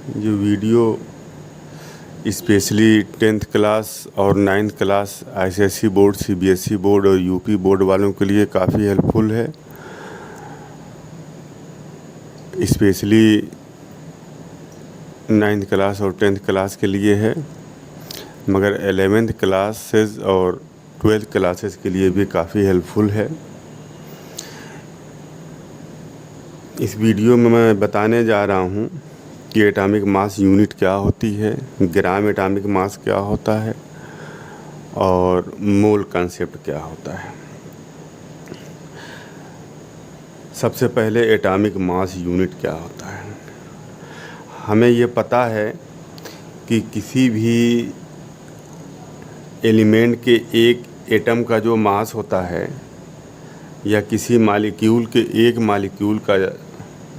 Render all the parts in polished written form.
ये video specially 10th class और 9th class ICSE board, CBSE board और UP board वालों के लिए काफ़ी हेल्पफुल है। स्पेशली 9th क्लास और 10th क्लास के लिए है, मगर 11th क्लासेस और 12th क्लासेस के लिए भी काफ़ी हेल्पफुल है। इस वीडियो में मैं बताने जा रहा हूँ कि एटॉमिक मास यूनिट क्या होती है, ग्राम एटॉमिक मास क्या होता है और मोल कंसेप्ट क्या होता है। सबसे पहले एटॉमिक मास यूनिट क्या होता है। हमें ये पता है कि किसी भी एलिमेंट के एक एटम का जो मास होता है या किसी मालिक्यूल के एक मालिक्यूल का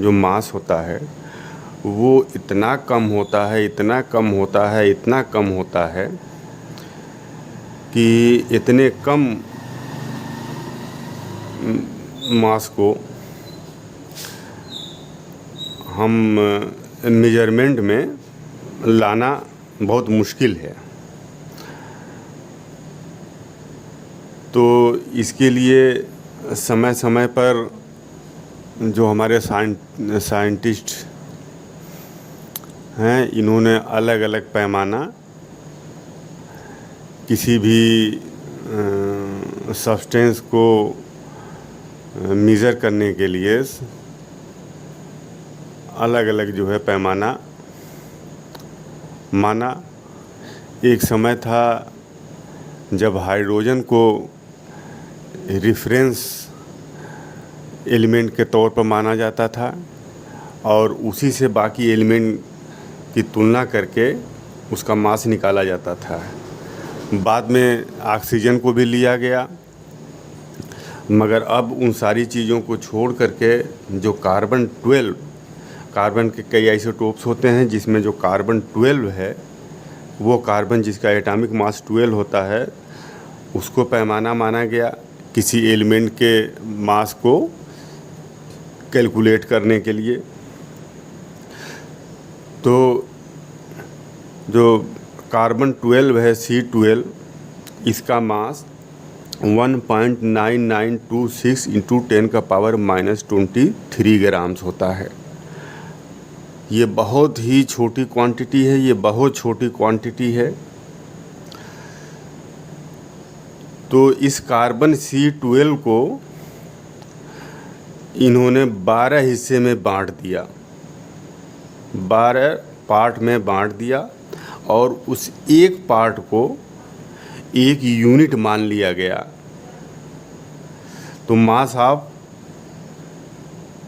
जो मास होता है वो इतना कम होता है, इतना कम होता है, इतना कम होता है कि इतने कम मास को हम मेजरमेंट में लाना बहुत मुश्किल है। तो इसके लिए समय समय पर जो हमारे साइंटिस्ट हैं, इन्होंने अलग अलग पैमाना किसी भी सब्सटेंस को मेज़र करने के लिए अलग अलग जो है पैमाना माना। एक समय था जब हाइड्रोजन को रेफरेंस एलिमेंट के तौर पर माना जाता था और उसी से बाकी एलिमेंट की तुलना करके उसका मास निकाला जाता था। बाद में ऑक्सीजन को भी लिया गया, मगर अब उन सारी चीज़ों को छोड़ करके जो कार्बन के कई आइसोटोप्स होते हैं, जिसमें जो कार्बन 12 है, वो कार्बन जिसका एटॉमिक मास 12 होता है, उसको पैमाना माना गया किसी एलिमेंट के मास को कैलकुलेट करने के लिए। तो जो कार्बन 12 है, C12, इसका मास 1.9926 इंटू 10⁻⁻23 ग्राम्स होता है। ये बहुत ही छोटी क्वांटिटी है, ये बहुत छोटी क्वांटिटी है। तो इस कार्बन C12 को इन्होंने 12 हिस्से में बांट दिया, 12 पार्ट में बांट दिया और उस एक पार्ट को एक यूनिट मान लिया गया। तो mass of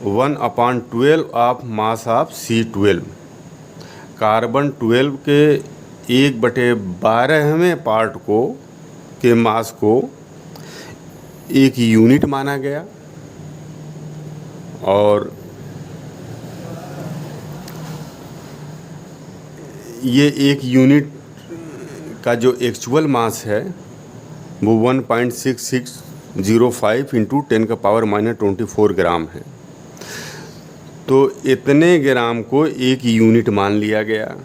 1/12 of mass of C12, carbon 12 के 1/12वें पार्ट को के मास को एक यूनिट माना गया और ये एक यूनिट का जो एक्चुअल मास है वो 1.6605 इंटू 10⁻⁻24 ग्राम है। तो इतने ग्राम को एक यूनिट मान लिया गया,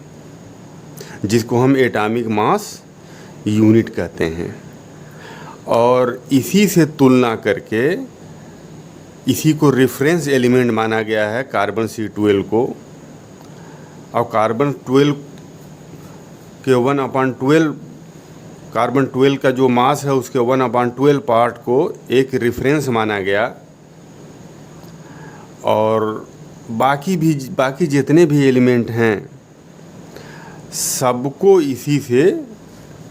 जिसको हम एटॉमिक मास यूनिट कहते हैं। और इसी से तुलना करके इसी को रेफरेंस एलिमेंट माना गया है, कार्बन C12 को। और कार्बन 12 के 1/12 कार्बन 12 का जो मास है उसके 1/12 पार्ट को एक रेफरेंस माना गया और बाकी जितने भी एलिमेंट हैं सबको इसी से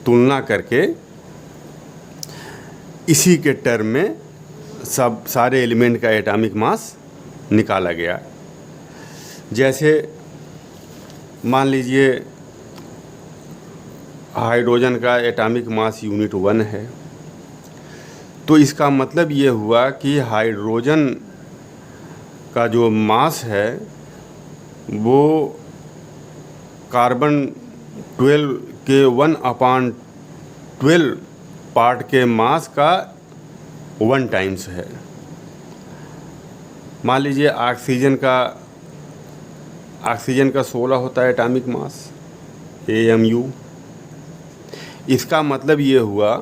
तुलना करके इसी के टर्म में सब सारे एलिमेंट का एटॉमिक मास निकाला गया। जैसे मान लीजिए हाइड्रोजन का एटॉमिक मास यूनिट 1 है, तो इसका मतलब ये हुआ कि हाइड्रोजन का जो मास है वो कार्बन 12 के 1/12 पार्ट के मास का 1 टाइम्स है। मान लीजिए ऑक्सीजन का 16 होता है एटॉमिक मास, AMU। इसका मतलब ये हुआ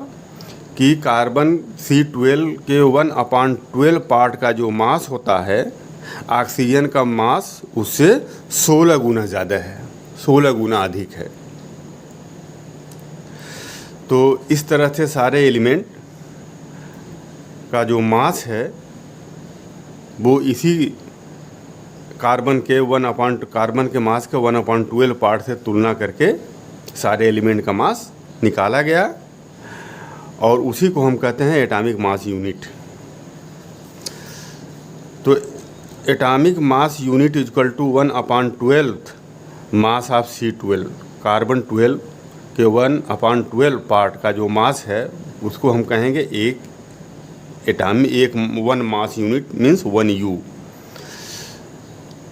कि कार्बन C12 के 1/12 पार्ट का जो मास होता है, ऑक्सीजन का मास उससे 16 गुना ज़्यादा है, 16 गुना अधिक है। तो इस तरह से सारे एलिमेंट का जो मास है वो इसी कार्बन के मास के 1/12 पार्ट से तुलना करके सारे एलिमेंट का मास निकाला गया, और उसी को हम कहते हैं एटॉमिक मास यूनिट। तो atomic mass unit equal to 1/12 mass of C12। Carbon 12 के 1/12 पार्ट का जो मास है उसको हम कहेंगे एक 1 मास यूनिट मीन्स 1 U।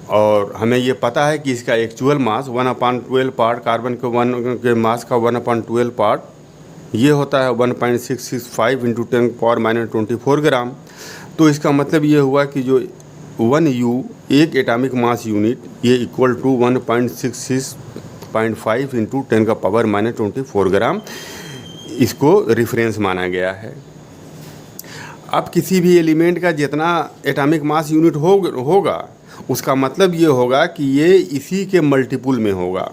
और हमें ये पता है कि इसका एक्चुअल मास 1/12 पार्ट, कार्बन के मास का 1/12 पार्ट ये होता है 1.665 × 10⁻⁻24 ग्राम। तो इसका मतलब ये हुआ कि जो 1 U एक एटॉमिक मास यूनिट ये इक्वल टू 1.665 × 10⁻⁻24 ग्राम, इसको रेफरेंस माना गया है। अब किसी भी एलिमेंट का जितना एटॉमिक मास यूनिट होगा उसका मतलब ये होगा कि ये इसी के मल्टीपुल में होगा।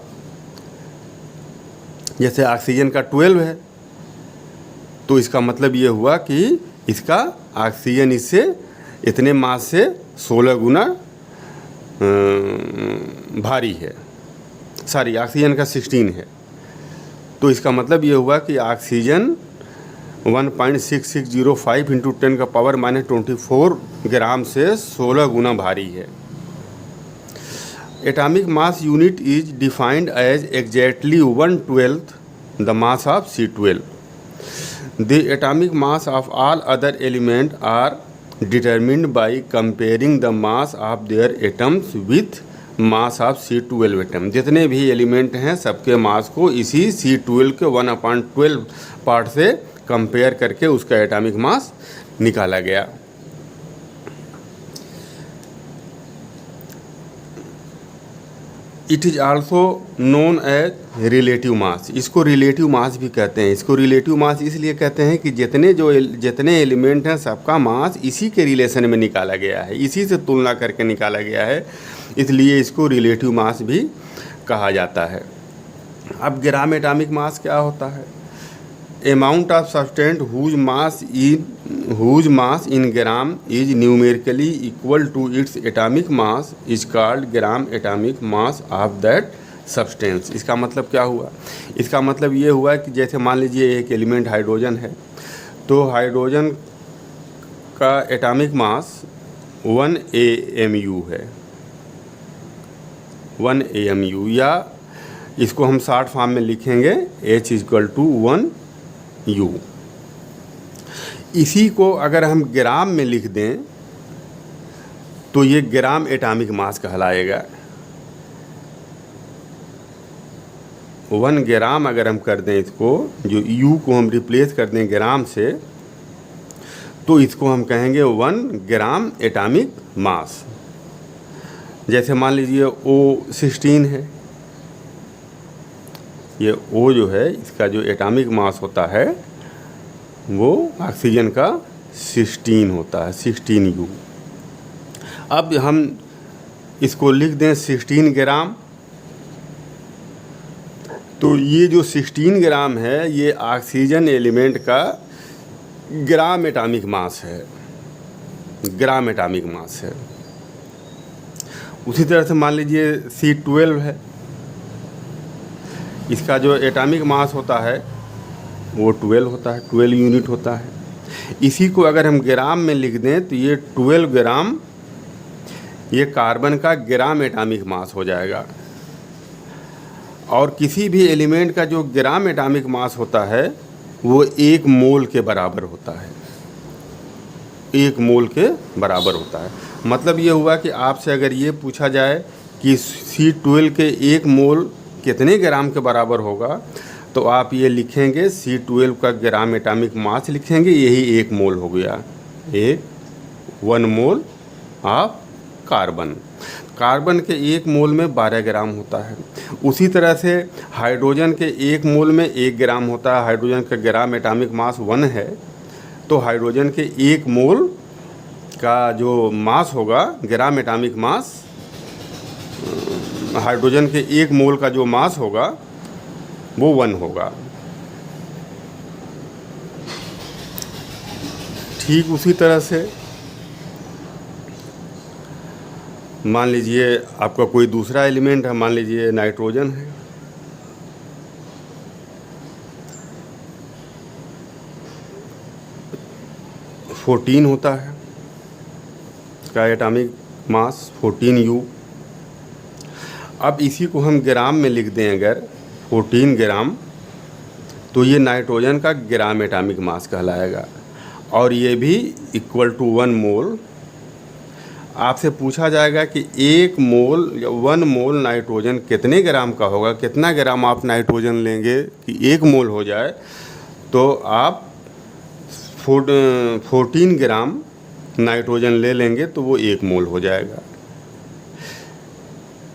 जैसे ऑक्सीजन का 12 है तो इसका मतलब ये हुआ कि इसका ऑक्सीजन इससे इतने मास से 16 गुना भारी है। ऑक्सीजन का 16 है, तो इसका मतलब ये हुआ कि ऑक्सीजन 1.6605 × 10⁻⁻24 ग्राम से 16 गुना भारी है। Atomic mass unit is defined as exactly 1/12 the mass of C12। The atomic mass of all other elements are determined by comparing the mass of their atoms with mass of C12 atom। जितने भी element हैं सबके मास को इसी C12 के 1/12 part से compare करके उसका एटॉमिक मास निकाला गया। It is also known as relative mass. इसको रिलेटिव मास भी कहते हैं। इसको रिलेटिव मास इसलिए कहते हैं कि जितने एलिमेंट हैं सबका मास इसी के रिलेशन में निकाला गया है, इसी से तुलना करके निकाला गया है, इसलिए इसको रिलेटिव मास भी कहा जाता है। अब ग्राम एटॉमिक मास क्या होता है? Amount of substance whose mass in gram is numerically equal to its atomic mass is called gram atomic mass of that substance। इसका मतलब क्या हुआ? इसका मतलब ये हुआ कि जैसे मान लीजिए एक एलिमेंट हाइड्रोजन है, तो हाइड्रोजन का एटॉमिक मास 1 AMU है, 1 AMU, या इसको हम शॉर्ट फॉर्म में लिखेंगे H = 1 U। इसी को अगर हम ग्राम में लिख दें तो ये ग्राम एटॉमिक मास कहलाएगा। 1 ग्राम अगर हम कर दें इसको, जो U को हम रिप्लेस कर दें ग्राम से, तो इसको हम कहेंगे 1 ग्राम एटॉमिक मास। जैसे मान लीजिए O16 है, ये O जो है इसका जो एटॉमिक मास होता है वो ऑक्सीजन का 16 होता है, 16 U। अब हम इसको लिख दें 16 ग्राम, तो ये जो 16 ग्राम है ये ऑक्सीजन एलिमेंट का ग्राम एटॉमिक मास है, ग्राम एटॉमिक मास है। उसी तरह से मान लीजिए C12 है, इसका जो एटॉमिक मास होता है वो 12 होता है, 12 यूनिट होता है। इसी को अगर हम ग्राम में लिख दें तो ये 12 ग्राम ये कार्बन का ग्राम एटॉमिक मास हो जाएगा। और किसी भी एलिमेंट का जो ग्राम एटॉमिक मास होता है वो 1 मोल के बराबर होता है, 1 मोल के बराबर होता है। मतलब ये हुआ कि आपसे अगर ये पूछा जाए कि C12 के 1 मोल कितने ग्राम के बराबर होगा, तो आप ये लिखेंगे C12 का ग्राम एटॉमिक मास लिखेंगे, यही 1 मोल हो गया, 1 मोल ऑफ कार्बन। कार्बन के 1 मोल में 12 ग्राम होता है। उसी तरह से हाइड्रोजन के 1 मोल में 1 ग्राम होता है। हाइड्रोजन का ग्राम एटॉमिक मास 1 है, तो हाइड्रोजन के 1 मोल का जो मास होगा, ग्राम एटॉमिक मास, हाइड्रोजन के 1 मोल का जो मास होगा वो 1 होगा। ठीक उसी तरह से मान लीजिए आपका कोई दूसरा एलिमेंट है, मान लीजिए नाइट्रोजन है। फोर्टीन होता है इसका एटॉमिक मास 14U। अब इसी को हम ग्राम में लिख दें अगर 14 ग्राम, तो ये नाइट्रोजन का ग्राम एटॉमिक मास कहलाएगा, और ये भी इक्वल टू 1 मोल। आपसे पूछा जाएगा कि 1 मोल नाइट्रोजन कितने ग्राम का होगा, कितना ग्राम आप नाइट्रोजन लेंगे कि 1 मोल हो जाए, तो आप 14 ग्राम नाइट्रोजन ले लेंगे तो वो 1 मोल हो जाएगा।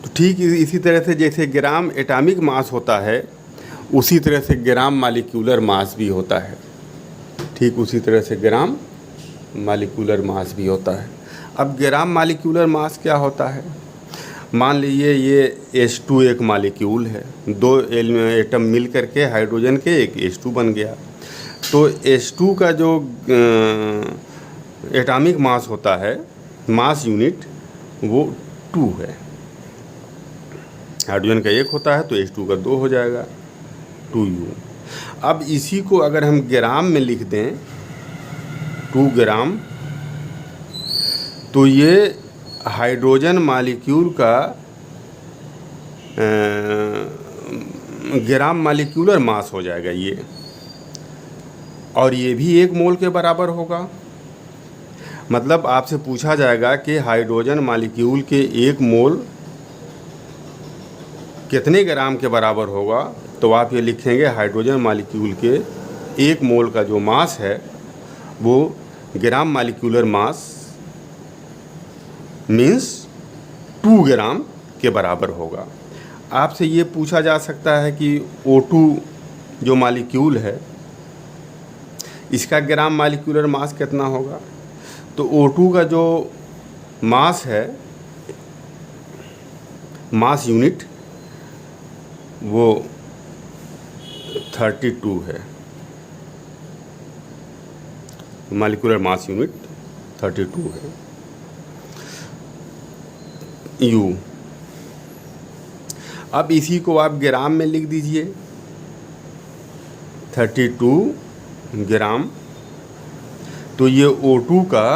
तो ठीक इसी तरह से जैसे ग्राम एटॉमिक मास होता है, उसी तरह से ग्राम मालिक्यूलर मास भी होता है। ठीक उसी तरह से ग्राम मालिक्यूलर मास भी होता है। अब ग्राम मालिक्यूलर मास क्या होता है? मान लीजिए ये H2 एक मालिक्यूल है, 2 एटम मिल करके हाइड्रोजन के एक H2 बन गया। तो H2 का जो एटॉमिक मास होता है, मास यूनिट, वो 2 है। हाइड्रोजन का 1 होता है तो H2 का 2 हो जाएगा, 2U। अब इसी को अगर हम ग्राम में लिख दें 2 ग्राम, तो ये हाइड्रोजन मालिक्यूल का ग्राम मालिक्यूलर मास हो जाएगा ये, और ये भी 1 मोल के बराबर होगा। मतलब आपसे पूछा जाएगा कि हाइड्रोजन मालिक्यूल के 1 मोल कितने ग्राम के बराबर होगा, तो आप ये लिखेंगे हाइड्रोजन मालिक्यूल के 1 मोल का जो मास है वो ग्राम मालिक्यूलर मास मीन्स 2 ग्राम के बराबर होगा। आपसे ये पूछा जा सकता है कि O2 जो मालिक्यूल है, इसका ग्राम मालिक्यूलर मास कितना होगा? तो O2 का जो मास है, मास यूनिट, वो 32 है। मालिक्यूलर मास यूनिट 32 है, U। अब इसी को आप ग्राम में लिख दीजिए, 32 ग्राम। तो ये O2 का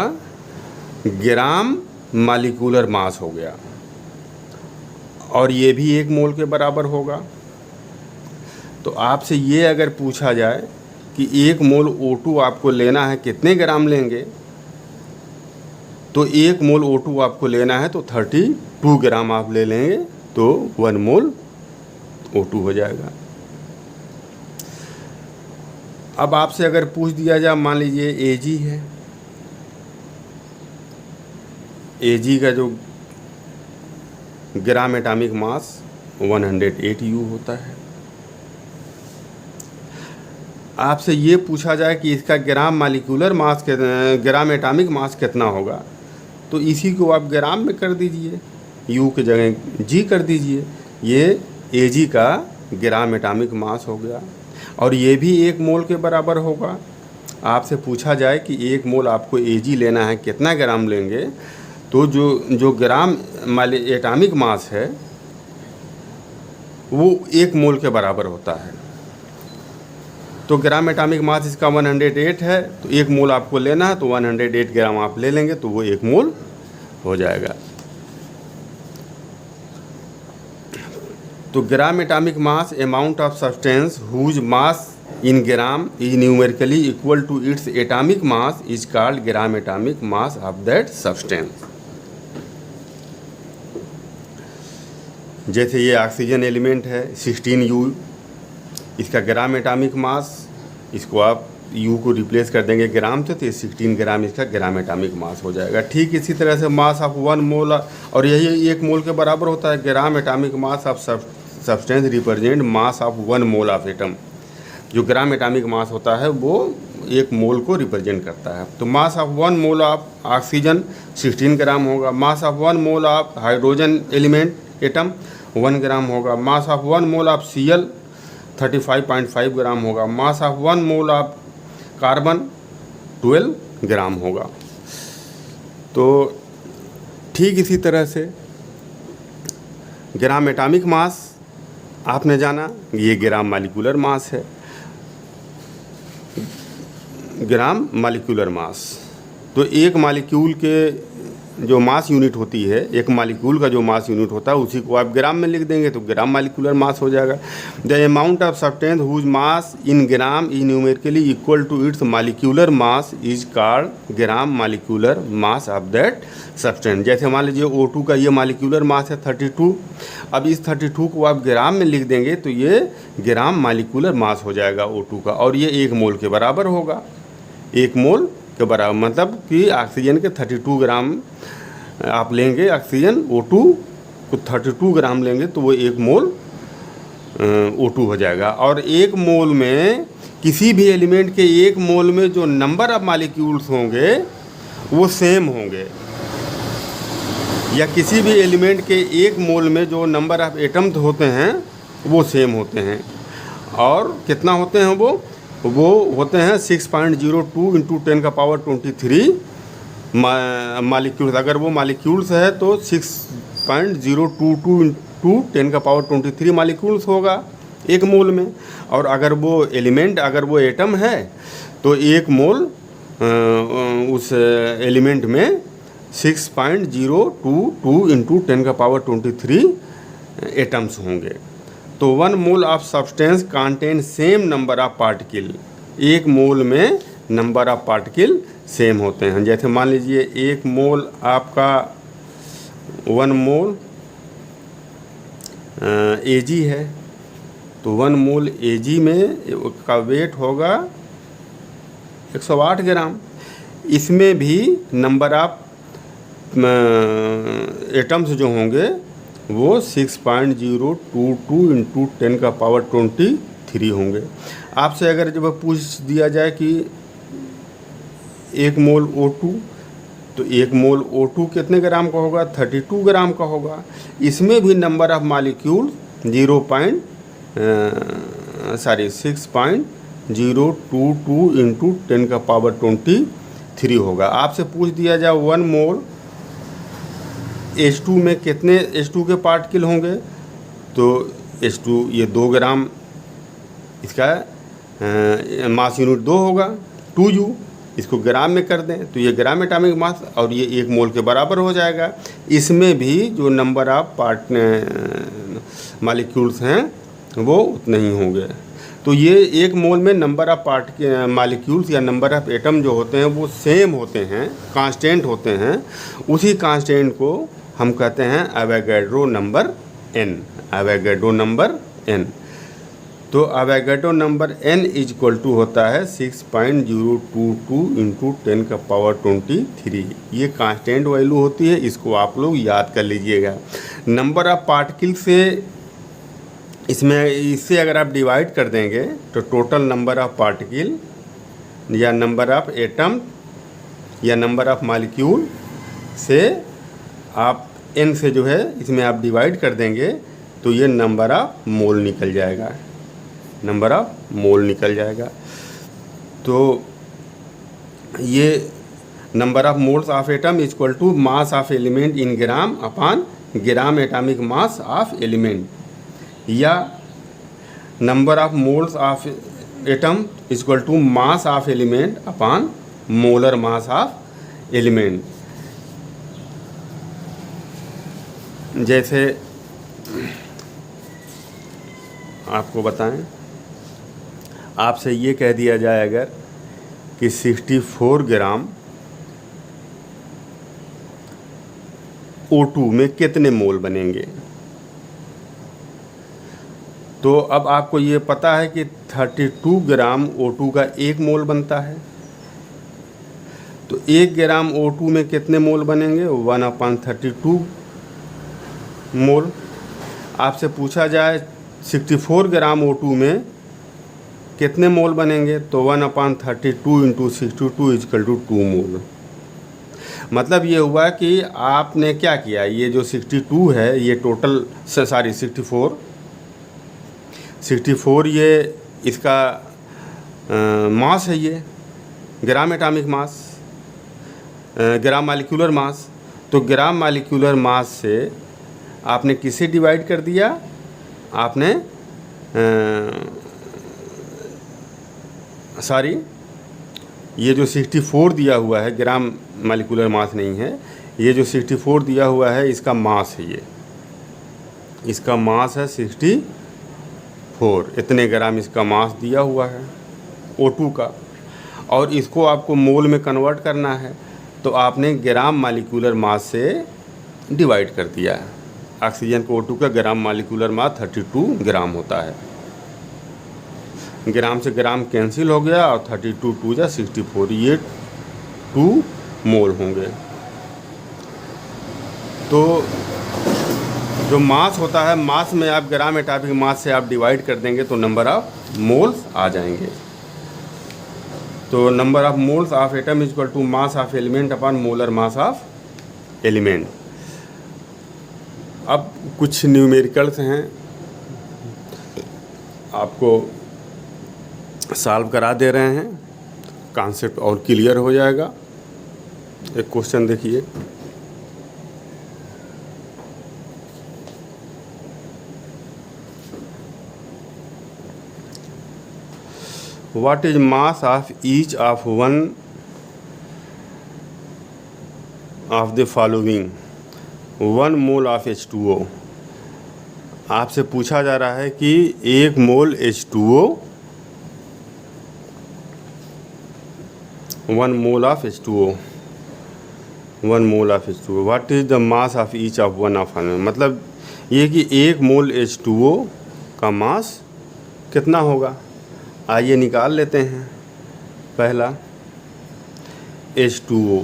ग्राम मालिक्यूलर मास हो गया, और ये भी 1 मोल के बराबर होगा। तो आपसे ये अगर पूछा जाए कि 1 मोल O2 आपको लेना है, कितने ग्राम लेंगे, तो 1 मोल O2 आपको लेना है तो 32 ग्राम आप ले लेंगे तो 1 मोल O2 हो जाएगा। अब आपसे अगर पूछ दिया जाए, मान लीजिए Ag है, Ag का जो ग्राम एटॉमिक मास 108U होता है। आपसे ये पूछा जाए कि इसका ग्राम मालिक्यूलर मास, ग्राम एटॉमिक मास कितना होगा, तो इसी को आप ग्राम में कर दीजिए, U की जगह G कर दीजिए। ये Ag का ग्राम एटॉमिक मास हो गया, और ये भी 1 मोल के बराबर होगा। आपसे पूछा जाए कि 1 मोल आपको Ag लेना है, कितना ग्राम लेंगे, तो जो ग्राम एटॉमिक मास है वो 1 मोल के बराबर होता है। तो ग्राम एटॉमिक मास इसका 108 है, तो 1 मोल आपको लेना है तो 108 ग्राम आप ले लेंगे तो वो 1 मोल हो जाएगा। तो gram atomic mass, amount of substance whose mass in gram is numerically equal to its atomic mass is called gram atomic mass of that substance. जैसे ये ऑक्सीजन एलिमेंट है 16U, इसका ग्राम एटॉमिक मास, इसको आप U को रिप्लेस कर देंगे ग्राम से, तो ये 16 ग्राम इसका ग्राम एटॉमिक मास हो जाएगा। ठीक इसी तरह से मास ऑफ 1 मोल, और यही 1 मोल के बराबर होता है। ग्राम atomic mass of substance represent mass of 1 mole of atom. जो ग्राम एटॉमिक मास होता है वो 1 मोल को रिप्रेजेंट करता है। तो mass of 1 mole of oxygen 16 ग्राम होगा। Mass of 1 mole of hydrogen element atom 1 ग्राम होगा। Mass of 1 mole of Cl 35.5 ग्राम होगा। Mass of 1 mole of carbon 12 ग्राम होगा। तो ठीक इसी तरह से ग्राम एटॉमिक मास आपने जाना, ये ग्राम मॉलिक्यूलर मास है। ग्राम मॉलिक्यूलर मास, तो एक मॉलिक्यूल के जो मास यूनिट होती है, एक मॉलिक्यूल का जो मास यूनिट होता है उसी को आप ग्राम में लिख देंगे तो ग्राम मॉलिक्यूलर मास हो जाएगा। The amount of substance whose mass in gram is numerically equal to its molecular mass is called gram molecular mass of that substance. जैसे मान लीजिए O2 का ये मॉलिक्यूलर मास है 32। अब इस 32 को आप ग्राम में लिख देंगे तो ये ग्राम मॉलिक्यूलर मास हो जाएगा O2 का, और ये 1 मोल के बराबर होगा। 1 मोल के बराबर मतलब कि ऑक्सीजन के 32 ग्राम आप लेंगे, ऑक्सीजन O2 को 32 ग्राम लेंगे तो वो 1 मोल O2 हो जाएगा। और 1 मोल में किसी भी एलिमेंट के 1 मोल में जो नंबर ऑफ मॉलिक्यूल्स होंगे वो सेम होंगे, या किसी भी एलिमेंट के 1 मोल में जो नंबर ऑफ एटम्स होते हैं वो सेम होते हैं। और कितना होते हैं वो होते हैं 6.02 × 10⁻23 मॉलिक्यूल्स। अगर वो मॉलिक्यूल्स है तो 6.022 × 10⁻23 मॉलिक्यूल्स होगा 1 मोल में। और अगर वो एलिमेंट, अगर वो एटम है तो 1 मोल उस एलिमेंट में 6.022 × 10⁻23 एटम्स होंगे। तो 1 mole of substance contain same number of particle. 1 मोल में नंबर ऑफ पार्टिकल सेम होते हैं। जैसे मान लीजिए 1 मोल आपका 1 मोल Ag है, तो 1 मोल Ag में का वेट होगा 108 ग्राम। इसमें भी नंबर ऑफ एटम्स जो होंगे वो 6.022 × 10⁻23 होंगे। आपसे अगर जब पूछ दिया जाए कि 1 मोल O2, तो 1 मोल O2 कितने ग्राम का होगा? 32 ग्राम का होगा। इसमें भी नंबर ऑफ मॉलिक्यूल 6.022 × 10⁻23 होगा। आपसे पूछ दिया जाए 1 मोल H2 में कितने H2 के पार्टिकल होंगे, तो H2 ये 2 ग्राम, इसका मास यूनिट 2 होगा 2U। इसको ग्राम में कर दें तो ये ग्राम एटॉमिक मास, और ये 1 मोल के बराबर हो जाएगा। इसमें भी जो नंबर ऑफ मॉलिक्यूल्स हैं वो उतने ही होंगे। तो ये 1 मोल में नंबर ऑफ मॉलिक्यूल्स या नंबर ऑफ एटम जो होते हैं वो सेम होते हैं, कांस्टेंट होते हैं। उसी कांस्टेंट को हम कहते हैं Avogadro number n। Avogadro number n, तो Avogadro number n equal to होता है 6.022 × 10⁻23। ये कांस्टेंट वैल्यू होती है, इसको आप लोग याद कर लीजिएगा। नंबर ऑफ पार्टिकल से इससे अगर आप डिवाइड कर देंगे तो टोटल नंबर ऑफ पार्टिकल या नंबर ऑफ एटम या नंबर ऑफ मॉलिक्यूल से आप n से जो है इसमें आप डिवाइड कर देंगे तो ये नंबर ऑफ मोल निकल जाएगा, नंबर ऑफ मोल निकल जाएगा। तो ये number of moles of atom equal to mass of element in gram upon gram atomic mass of element, या number of moles of atom equal to mass of element upon molar mass of element. जैसे आपको बताएं, आपसे ये कह दिया जाए अगर कि 64 ग्राम O2 में कितने मोल बनेंगे, तो अब आपको ये पता है कि 32 ग्राम O2 का 1 मोल बनता है। तो 1 ग्राम O2 में कितने मोल बनेंगे? 1/32 मोल। आपसे पूछा जाए 64 ग्राम O2 में कितने मोल बनेंगे, तो 1/32 इंटू 62 इजकल टू 2 मोल। मतलब ये हुआ कि आपने क्या किया, ये जो 62 है ये टोटल, सॉरी 64 ये इसका मास है, ये ग्राम एटॉमिक मास, ग्राम मॉलिक्यूलर मास। तो ग्राम मॉलिक्यूलर मास से आपने किसे डिवाइड कर दिया? आपने सॉरी ये जो 64 दिया हुआ है ग्राम मॉलिक्यूलर मास नहीं है, ये जो 64 दिया हुआ है इसका मास है, ये इसका मास है 64। इतने ग्राम इसका मास दिया हुआ है O2 का, और इसको आपको मोल में कन्वर्ट करना है, तो आपने ग्राम मॉलिक्यूलर मास से डिवाइड कर दिया है। ऑक्सीजन को O2 का ग्राम मॉलिक्यूलर मास 32 ग्राम होता है। ग्राम से ग्राम कैंसिल हो गया और 32 2 जा 64, ये 2 मोल होंगे। तो जो मास होता है, मास में आप ग्राम एटॉमिक मास से आप डिवाइड कर देंगे तो नंबर ऑफ मोल्स आ जाएंगे। तो number of moles of atom is equal to mass of element upon molar mass of element. अब कुछ न्यूमेरिकल्स हैं, आपको सॉल्व करा दे रहे हैं, कॉन्सेप्ट और क्लियर हो जाएगा। एक क्वेश्चन देखिए, what is mass of each of one of the following 1 mole of H2O। आपसे पूछा जा रहा है कि 1 मोल H2O, 1 mole of H2O, 1 mole of H2O, what is the mass of each of one of another. मतलब ये कि 1 मोल H2O का मास कितना होगा। आइए निकाल लेते हैं। पहला H2O,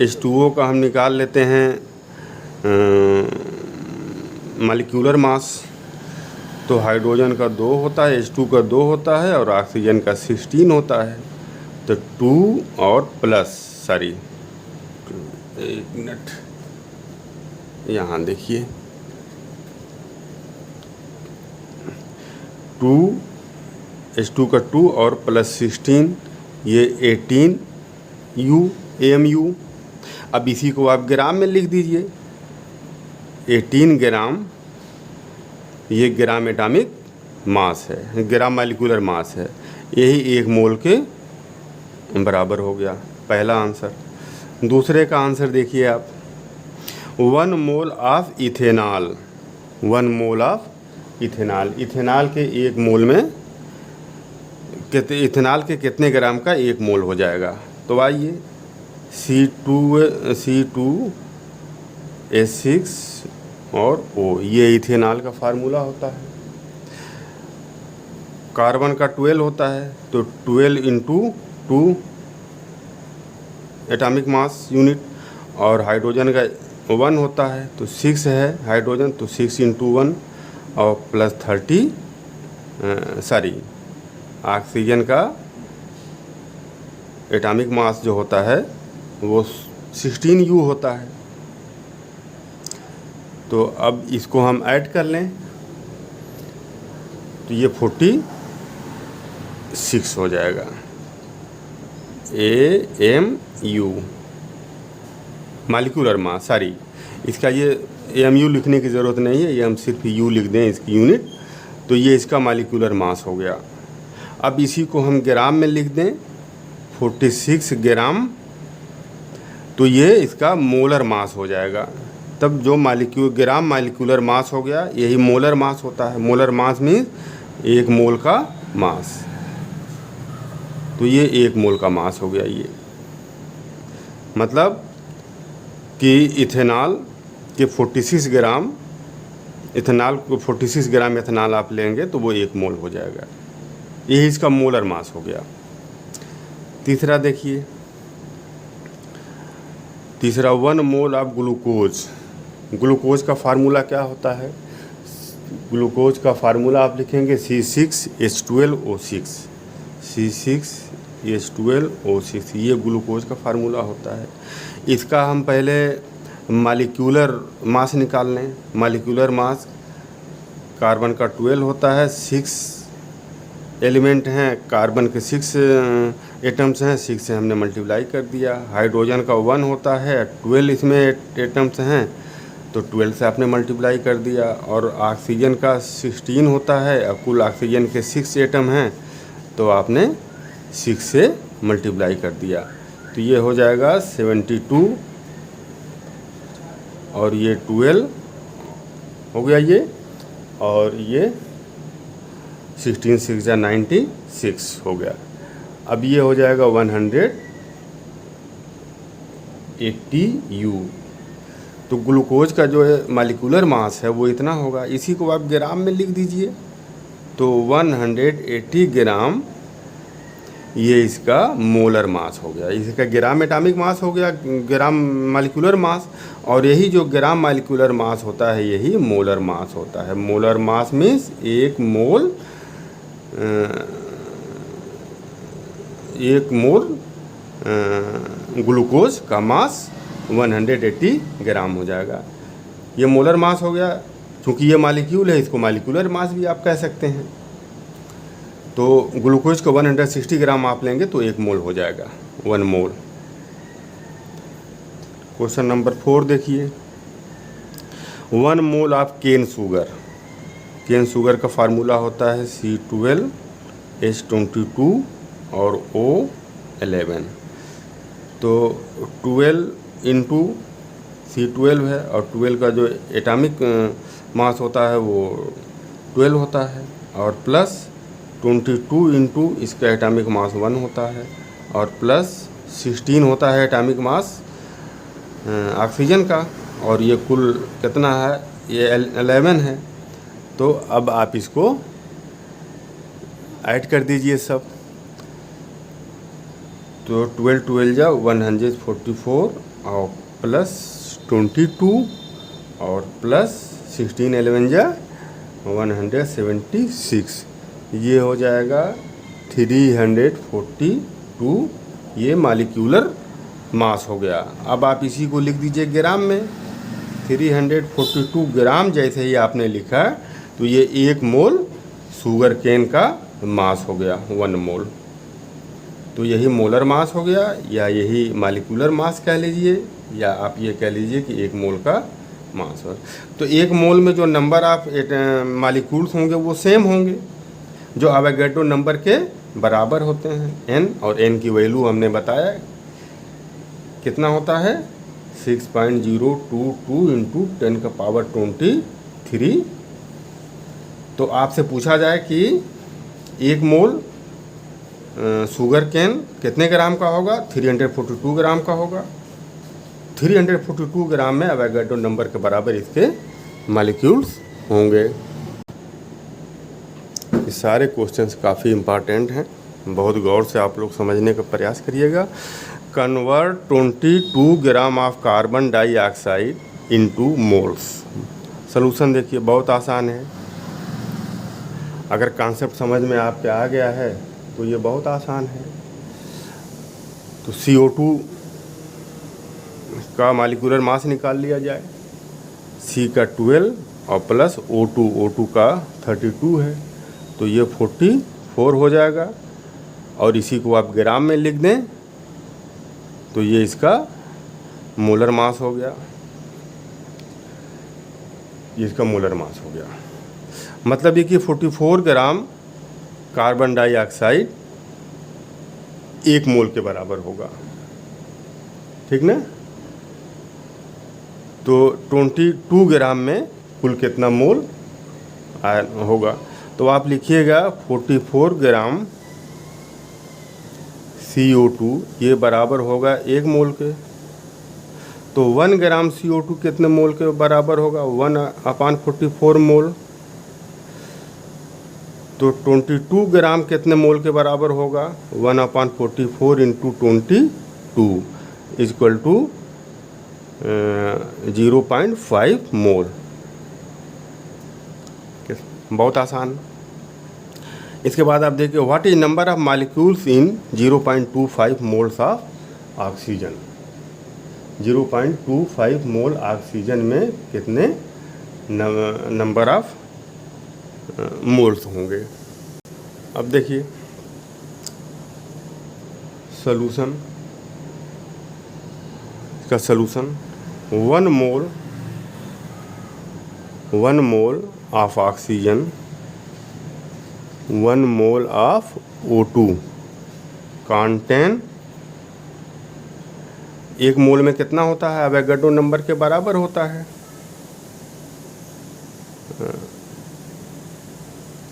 H2O का हम निकाल लेते हैं मॉलिक्यूलर मास। तो हाइड्रोजन का 2 होता है, H2 का 2 होता है और ऑक्सीजन का 16 होता है। तो 2 और प्लस, सॉरी 1 मिनट, यहाँ देखिए 2, H2 का 2 और प्लस 16, ये 18 AMU। अब इसी को आप ग्राम में लिख दीजिए, 18 ग्राम, ये ग्राम एटॉमिक मास है, ग्राम मॉलिक्यूलर मास है, यही 1 मोल के बराबर हो गया। पहला आंसर। दूसरे का आंसर देखिए आप, 1 mole of ethanol, 1 mole of ethanol. Ethanol के 1 मोल में इथेनॉल के कितने ग्राम का 1 मोल हो जाएगा। तो आइए C2H6 और O, ये इथेनॉल का फार्मूला होता है। कार्बन का 12 होता है, तो 12 इंटू 2 एटॉमिक मास यूनिट, और हाइड्रोजन का 1 होता है, तो 6 है हाइड्रोजन, तो 6 इंटू 1 और प्लस 30, सॉरी ऑक्सीजन का एटॉमिक मास जो होता है वो 16U होता है। तो अब इसको हम ऐड कर लें तो ये 46 हो जाएगा। AMU मॉलिक्यूलर मास, सॉरी इसका ये AMU लिखने की ज़रूरत नहीं है, ये हम सिर्फ U लिख दें इसकी यूनिट, तो ये इसका मॉलिक्यूलर मास हो गया। अब इसी को हम ग्राम में लिख दें 46 ग्राम, तो ये इसका मोलर मास हो जाएगा। तब जो ग्राम मॉलिक्यूलर मास हो गया, यही मोलर मास होता है। मोलर मास मीन्स 1 मोल का मास, तो ये 1 मोल का मास हो गया। ये मतलब कि इथेनॉल के 46 ग्राम इथेनॉल को 46 ग्राम इथेनॉल आप लेंगे तो वो 1 मोल हो जाएगा। यही इसका मोलर मास हो गया। तीसरा देखिए, तीसरा 1 मोल ऑफ ग्लूकोज। ग्लूकोज का फार्मूला क्या होता है? ग्लूकोज का फार्मूला आप लिखेंगे C6H12O6। C6H12O6 ये ग्लूकोज का फार्मूला होता है। इसका हम पहले मालिक्यूलर मास निकाल लें। मालिक्यूलर मास कार्बन का 12 होता है, 6 एलिमेंट हैं, कार्बन के 6 एटम्स हैं, 6 से हमने मल्टीप्लाई कर दिया। हाइड्रोजन का 1 होता है, 12 इसमें एटम्स हैं, तो 12 से आपने मल्टीप्लाई कर दिया। और ऑक्सीजन का 16 होता है, अब कुल ऑक्सीजन के 6 एटम हैं, तो आपने 6 से मल्टीप्लाई कर दिया। तो ये हो जाएगा 72 और ये 12 हो गया ये, और ये 16 6 या 96 हो गया। अब ये हो जाएगा 180U। तो ग्लूकोज का जो है मालिकुलर मास है वो इतना होगा। इसी को आप ग्राम में लिख दीजिए, तो 180 ग्राम ये इसका मोलर मास हो गया। इसका ग्राम एटॉमिक मास हो गया, ग्राम मालिकुलर मास, और यही जो ग्राम मालिकुलर मास होता है यही मोलर मास होता है। मोलर मास मीन्स 1 मोल ग्लूकोज का मास 180 ग्राम हो जाएगा। ये मोलर मास हो गया। क्योंकि ये मालिक्यूल है, इसको मालिकुलर मास भी आप कह सकते हैं। तो ग्लूकोज को 160 ग्राम आप लेंगे तो 1 मोल हो जाएगा, 1 मोल। क्वेश्चन नंबर 4 देखिए, 1 mole of cane sugar. Cane sugar का फार्मूला होता है C12H22 और O11। तो 12 इंटू C12 है, और 12 का जो एटॉमिक मास होता है वो 12 होता है, और प्लस 22 इंटू इसका एटॉमिक मास 1 होता है, और प्लस 16 होता है एटॉमिक मास ऑक्सीजन का, और ये कुल कितना है? ये 11 है। तो अब आप इसको ऐड कर दीजिए सब। तो 12 12 जा 144 और प्लस 22 और प्लस 16 11 जा 176, ये हो जाएगा 342। ये मालिक्यूलर मास हो गया। अब आप इसी को लिख दीजिए ग्राम में। 342 ग्राम जैसे ही आपने लिखा तो ये 1 मोल शुगर केन का मास हो गया, 1 मोल। तो यही मोलर मास हो गया, या यही मालिकुलर मास कह लीजिए, या आप ये कह लीजिए कि 1 मोल का मास है। तो 1 मोल में जो नंबर ऑफ मालिक्यूल्स होंगे वो सेम होंगे, जो एवोगाड्रो नंबर के बराबर होते हैं, n। और n की वैल्यू हमने बताया कितना होता है, 6.022 इंटू 10 का पावर 23। तो आपसे पूछा जाए कि 1 मोल शुगर केन कितने ग्राम का होगा? 342 ग्राम का होगा। 342 ग्राम में एवोगाड्रो नंबर के बराबर इसके मॉलिक्यूल्स होंगे। ये सारे क्वेश्चंस काफ़ी इम्पॉर्टेंट हैं, बहुत गौर से आप लोग समझने का प्रयास करिएगा। Convert 22 gram of carbon dioxide into moles. Solution देखिए बहुत आसान है, अगर कॉन्सेप्ट समझ में आपके आ गया है तो ये बहुत आसान है। तो CO2 का मॉलिक्यूलर मास निकाल लिया जाए, C का 12 और प्लस O2 का 32 है, तो ये 44 हो जाएगा। और इसी को आप ग्राम में लिख दें तो ये इसका मोलर मास हो गया, ये इसका मोलर मास हो गया। मतलब ये कि 44 ग्राम कार्बन डाइऑक्साइड 1 मोल के बराबर होगा, ठीक ना। तो 22 ग्राम में कुल कितना मोल होगा? तो आप लिखिएगा 44 ग्राम CO2 ये बराबर होगा 1 मोल के। तो 1 ग्राम CO2 कितने मोल के बराबर होगा? 1/44 मोल। तो 22 ग्राम कितने मोल के बराबर होगा? 1/44 इंटू 22 इक्वल टू 0.5 मोल। बहुत आसान। इसके बाद आप देखिए, what is number of molecules in 0.25 moles of oxygen. 0.25 mole oxygen में कितने नंबर ऑफ मोल्स होंगे? अब देखिए सॉल्यूशन, इसका solution 1 mole of oxygen 1 mole of O2 contain, 1 मोल में कितना होता है? एवोगाड्रो नंबर के बराबर होता है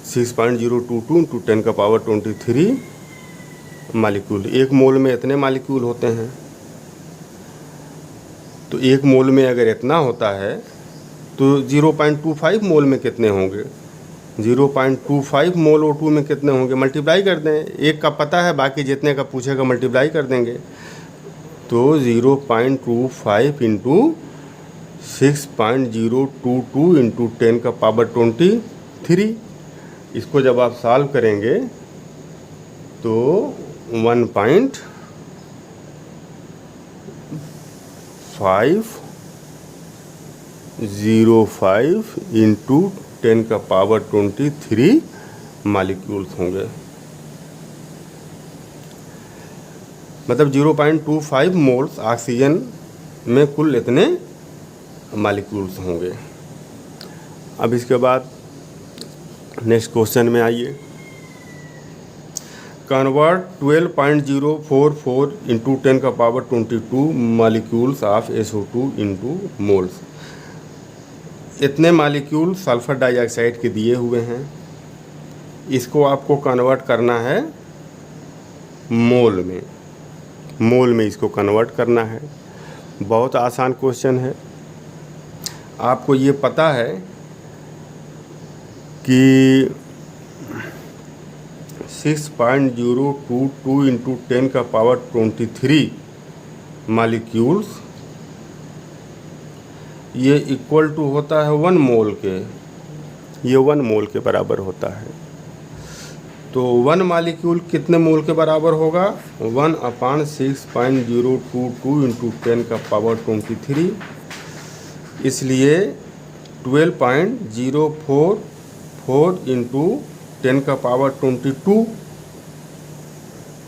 6.022 इंटू 10⁻23 मालिक्यूल। 1 मोल में इतने मालिक्यूल होते हैं। तो 1 मोल में अगर इतना होता है तो 0.25 मोल में कितने होंगे? 0.25 मोल O2 में कितने होंगे? मल्टीप्लाई कर दें, एक का पता है, बाकी जितने का पूछेगा मल्टीप्लाई कर देंगे। तो 0.25 इंटू 6.022 इंटू 10⁻23, इसको जब आप सॉल्व करेंगे तो 1.505 इंटू 10⁻23 मालिक्यूल्स होंगे। मतलब 0.25 मोल्स ऑक्सीजन में कुल इतने मालिक्यूल्स होंगे। अब इसके बाद नेक्स्ट क्वेश्चन में आइए। Convert 12.044 into 10⁻22 molecules of SO2 into moles. इतने मालिक्यूल सल्फर डाइऑक्साइड के दिए हुए हैं, इसको आपको कन्वर्ट करना है मोल में। मोल में इसको कन्वर्ट करना है। बहुत आसान क्वेश्चन है। आपको ये पता है कि 6.022 इंटू 10⁻23 मालिक्यूल्स ये इक्वल टू होता है 1 मोल के। ये 1 मोल के बराबर होता है। तो 1 मालिक्यूल कितने मोल के बराबर होगा? 1/6.022 इंटू 10⁻23। इसलिए 12.044 इंटू 10⁻22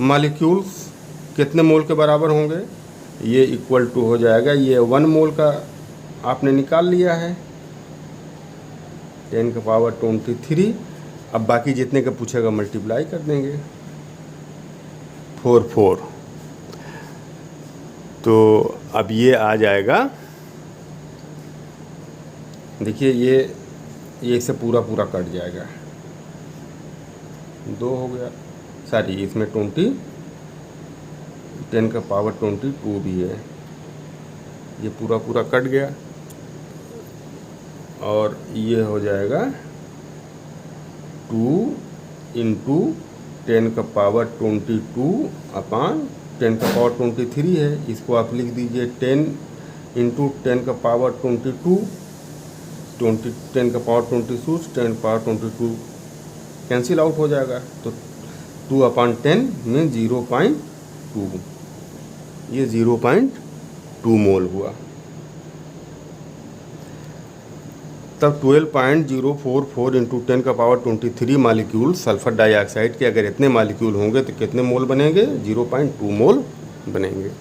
मालिक्यूल्स कितने मोल के बराबर होंगे? ये इक्वल टू हो जाएगा, ये 1 मोल का आपने निकाल लिया है 10⁻23। अब बाकी जितने का पूछेगा मल्टीप्लाई कर देंगे 4। तो अब ये आ जाएगा, देखिए ये इससे पूरा कट जाएगा। 2 हो गया, सॉरी इसमें 10⁻22 भी है, ये पूरा कट गया। और ये हो जाएगा 2 इंटू 10⁻22 अपान 10⁻23 है। इसको आप लिख दीजिए 10 इंटू 10⁻22 10⁻22 कैंसिल आउट हो जाएगा। तो 2/10 में 0.2, ये 0.2 मोल हुआ। तब 12.044 इंटू 10⁻23 मालिक्यूल सल्फर डाइऑक्साइड के अगर इतने मालिक्यूल होंगे तो कितने मोल बनेंगे? 0.2 मोल बनेंगे।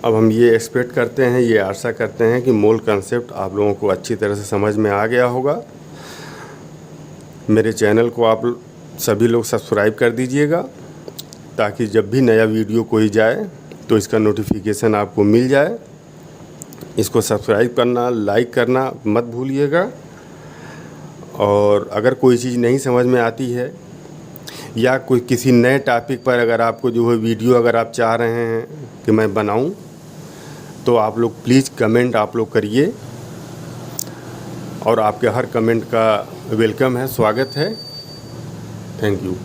अब हम ये एक्सपेक्ट करते हैं, ये आशा करते हैं कि मोल कंसेप्ट आप लोगों को अच्छी तरह से समझ में आ गया होगा। मेरे चैनल को आप सभी लोग सब्सक्राइब कर दीजिएगा, ताकि जब भी नया वीडियो कोई जाए तो इसका नोटिफिकेशन आपको मिल जाए। इसको सब्सक्राइब करना, लाइक करना मत भूलिएगा। और अगर कोई चीज़ नहीं समझ में आती है या कोई किसी नए टॉपिक पर अगर आपको जो है वीडियो अगर आप चाह रहे हैं कि मैं बनाऊं, तो आप लोग प्लीज़ कमेंट आप लोग करिए, और आपके हर कमेंट का वेलकम है, स्वागत है। Thank you.